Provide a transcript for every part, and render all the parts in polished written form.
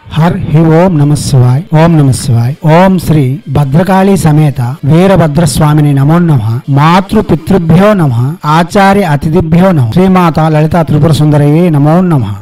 हर ही ओम नमः शिवाय ओम नमः शिवाय ओम श्री भद्रकाली समेत वीरभद्र स्वामिनि नमो नमः मातृ पितृभ्यो नमः आचार्य अतिथिभ्यो नमः श्रीमाता ललिता त्रिपुर सुंदरये नमो नमः।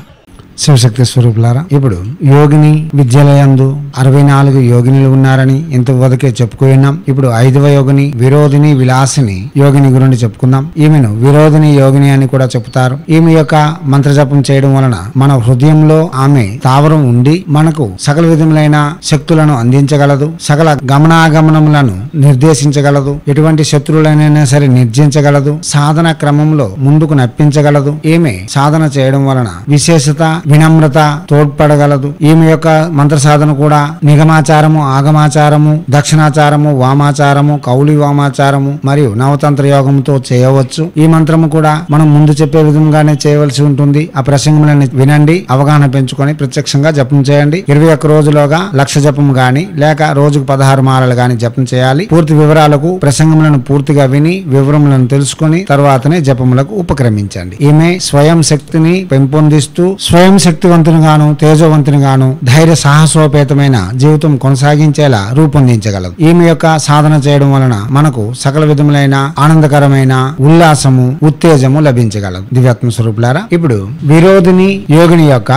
శివశక్తి స్వరూపులారా, ఇప్పుడు యోగిని విద్యలయందు 64 యోగినులు ఉన్నారని ఇంతవరకే చెప్పుకున్నాం. ఇప్పుడు 5వ యోగిని విరోధిని విలాసిని యోగిని గురించి చెప్పుకుందాం. ఈమెను విరోధిని యోగిని అని కూడా చెప్తారు. ఈమె యొక్క మంత్ర జపం చేయడం వలన మన హృదయంలో ఆమె తావరం ఉండి మనకు సకల విధములైన శక్తులను అందించగలదు, సకల గమనాగమనములను నిర్దేశించగలదు, ఎటువంటి శత్రువులైనా సరే నిర్జించగలదు, సాధన క్రమంలో ముందుకు నప్పించగలదు. ఈమె సాధన చేయడం వలన విశేషత వినమ్రత తోడ్పడగలదు. ఈమె యొక్క మంత్ర సాధన కూడా నిగమాచారము, ఆగమాచారము, దక్షిణాచారము, వామాచారము, కౌలి వామాచారము మరియు నవతంత్ర యోగంతో చేయవచ్చు. ఈ మంత్రము కూడా మనం ముందు చెప్పే విధంగానే చేయవలసి ఉంటుంది. ఆ ప్రసంగములను వినండి, అవగాహన పెంచుకొని ప్రత్యక్షంగా జపం చేయండి. 21 రోజులోగా 1,00,000 జపం గాని లేక రోజుకు 16 మాలలు గాని జపం చేయాలి. పూర్తి వివరాలకు ప్రసంగములను పూర్తిగా విని వివరములను తెలుసుకొని తర్వాతనే జపములకు ఉపక్రమించండి. ఈమె స్వయం శక్తిని పెంపొందిస్తూ స్వయం శక్తివంతునిగాను తేజవంతునిగాను ధైర్య సాహసోపేతమైన జీవితం కొనసాగించేలా రూపొందించగలదు. ఈమె యొక్క సాధన చేయడం వలన మనకు సకల విధములైన ఆనందకరమైన ఉల్లాసము, ఉత్తేజము లభించగలదు. దివ్యాత్మ స్వరూపులారా, ఇప్పుడు విరోధిని యోగిని యొక్క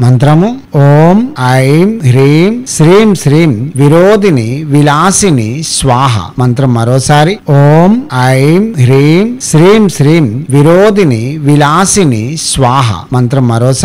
మంత్రము ఓం ఐం హ్రీం శ్రీం శ్రీం విరోధిని విలాసిని స్వాహ. మంత్రం మరోసారి ఓం ఐం హ్రీం శ్రీం శ్రీం విరోధిని విలాసిని స్వాహ. మంత్రం మరోసారి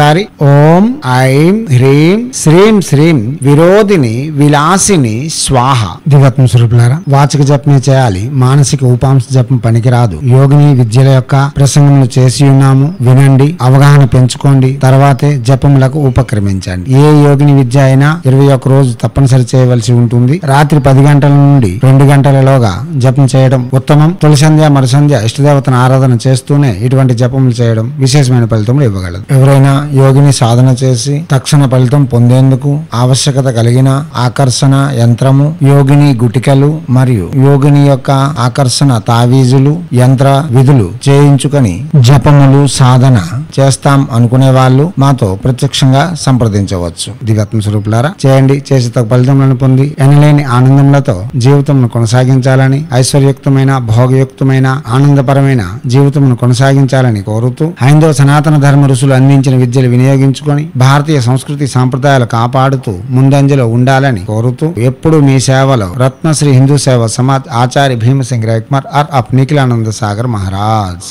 ఓం ఐం హ్రీం శ్రీం శ్రీం విరోధిని విలాసిని స్వాహ. దివ్యాత్మ స్వరూపులారా, వాచక జపమే చేయాలి, మానసిక ఉపాంశ జపం పనికిరాదు. యోగిని విద్యల యొక్క ప్రసంగములు చేసి ఉన్నాము, వినండి, అవగాహన పెంచుకోండి, తర్వాతే జపములకు ఉపక్రమించండి. ఏ యోగిని విద్య అయినా 21 రోజు తప్పనిసరి చేయవలసి ఉంటుంది. రాత్రి 10 గంటల నుండి 2 గంటలలోగా జపం చేయడం ఉత్తమం. తొలి సంధ్య మరుసంధ్య ఇష్టదేవతను ఆరాధన చేస్తూనే ఇటువంటి జపములు చేయడం విశేషమైన ఫలితములు ఇవ్వగలదు. ఎవరైనా యోగిని సాధన చేసి తక్షణ ఫలితం పొందేందుకు ఆవశ్యకత కలిగిన ఆకర్షణ యంత్రము, యోగిని గుటికలు మరియు యోగిని యొక్క ఆకర్షణ తావీజులు, యంత్ర విధులు చేయించుకొని జపములు సాధన చేస్తాం అనుకునే వాళ్ళు మాతో ప్రత్యక్షంగా సంప్రదించవచ్చు. దివ్యాత్మ స్వరూపులారా, చేయండి, చేసి తగ్గ ఫలితములను పొంది ఎనలేని ఆనందములతో జీవితమును కొనసాగించాలని, ఐశ్వర్యయుక్తమైన భోగయుక్తమైన ఆనందపరమైన జీవితమును కొనసాగించాలని కోరుతూ హైందవ సనాతన ధర్మ ఋషులు అందించిన విద్యలు వినియోగించుకొని భారతీయ సంస్కృతి సాంప్రదాయాలు కాపాడుతూ ముందంజలో ఉండాలని కోరుతూ ఎప్పుడు మీ సేవలో రత్నశ్రీ హిందూ సేవ సమాజ్ ఆచార్య భీమసింగ్ రైక్మర్ ఆర్ అప్ నిఖిలానంద సాగర్ మహారాజ్.